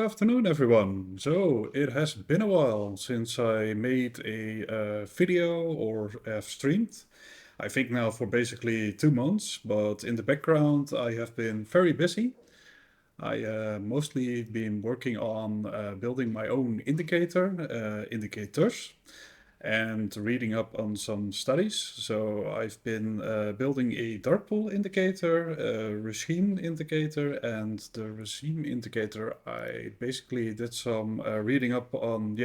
afternoon, everyone. So it has been a while since I made a video or have streamed. I think now for basically 2 months, but in the background I have been very busy. I mostly been working on building my own indicators, and reading up on some studies. So I've been building a dark pool indicator, a regime indicator, and the regime indicator, I basically did some reading up on,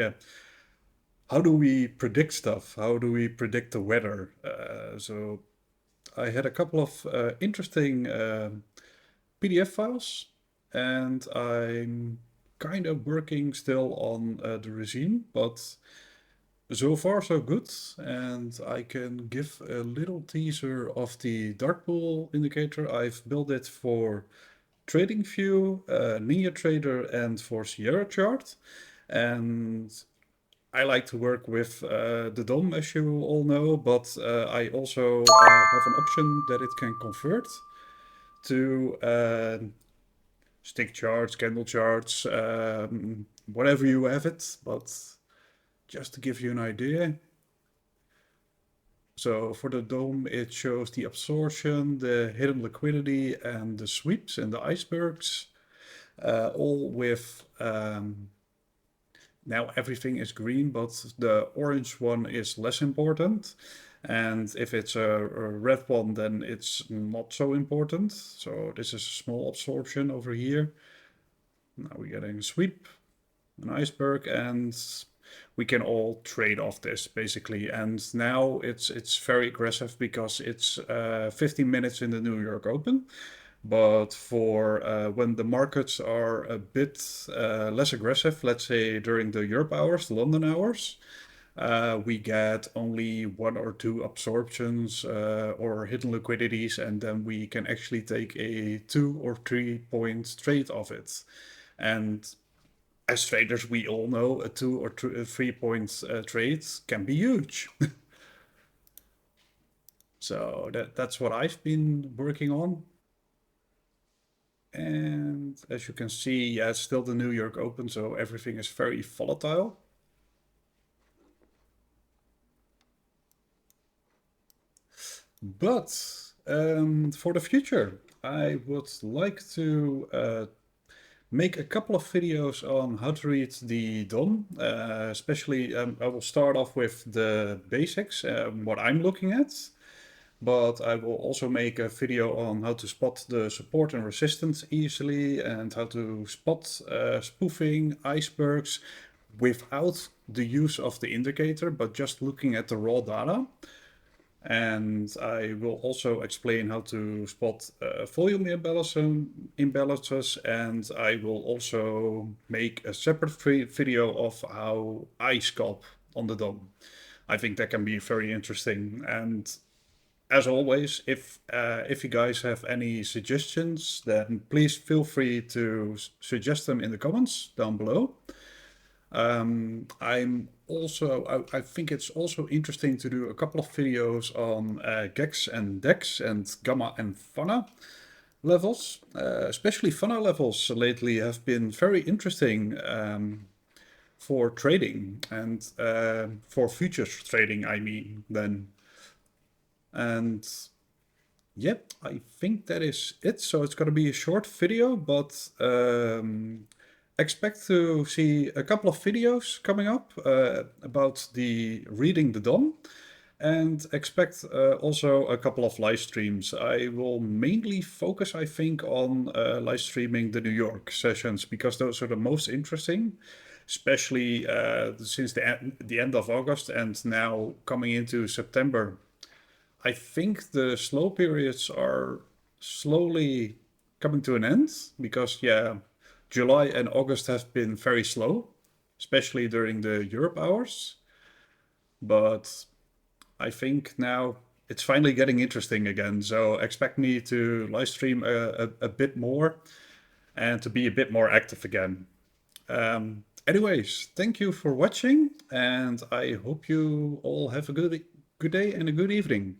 how do we predict stuff? How do we predict the weather? So I had a couple of interesting PDF files, and I'm kind of working still on the regime, but so far, so good. And I can give a little teaser of the dark pool indicator. I've built it for TradingView, NinjaTrader, and for Sierra Chart. And I like to work with the DOM, as you all know, but I also have an option that it can convert to stick charts, candle charts, whatever you have it. But just to give you an idea, so for the DOM, it shows the absorption, the hidden liquidity, and the sweeps and the icebergs, all with now everything is green, but the orange one is less important. And if it's a red one, then it's not so important. So this is a small absorption over here. Now we're getting a sweep, an iceberg, and we can all trade off this basically. And now it's very aggressive because it's 15 minutes in the New York Open. But for when the markets are a bit less aggressive, let's say during the Europe hours, the London hours, we get only one or two absorptions or hidden liquidities, and then we can actually take a 2 or 3 point trade of it. And as traders, we all know a 2 or 3 point trade can be huge. So that's what I've been working on. And as you can see, yeah, it's still the New York Open, so everything is very volatile. But for the future, I would like to make a couple of videos on how to read the DOM. Especially, I will start off with the basics, what I'm looking at. But I will also make a video on how to spot the support and resistance easily, and how to spot spoofing, icebergs, without the use of the indicator, but just looking at the raw data. And I will also explain how to spot volume imbalances, and I will also make a separate video of how I scalp on the DOM. I think that can be very interesting. And as always, if you guys have any suggestions, then please feel free to suggest them in the comments down below. I think it's also interesting to do a couple of videos on GEX and DEX and Gamma and Fana levels. Especially Fana levels lately have been very interesting for trading and for futures trading, I mean, then. And yep, I think that is it. So it's going to be a short video, but expect to see a couple of videos coming up about the reading the DOM, and expect also a couple of live streams. I will mainly focus, I think, on live streaming the New York sessions, because those are the most interesting, especially since the end of August and now coming into September. I think the slow periods are slowly coming to an end, because, yeah, July and August have been very slow, especially during the Europe hours. But I think now it's finally getting interesting again. So expect me to live stream a bit more and to be a bit more active again. Anyways, thank you for watching, and I hope you all have a good day and a good evening.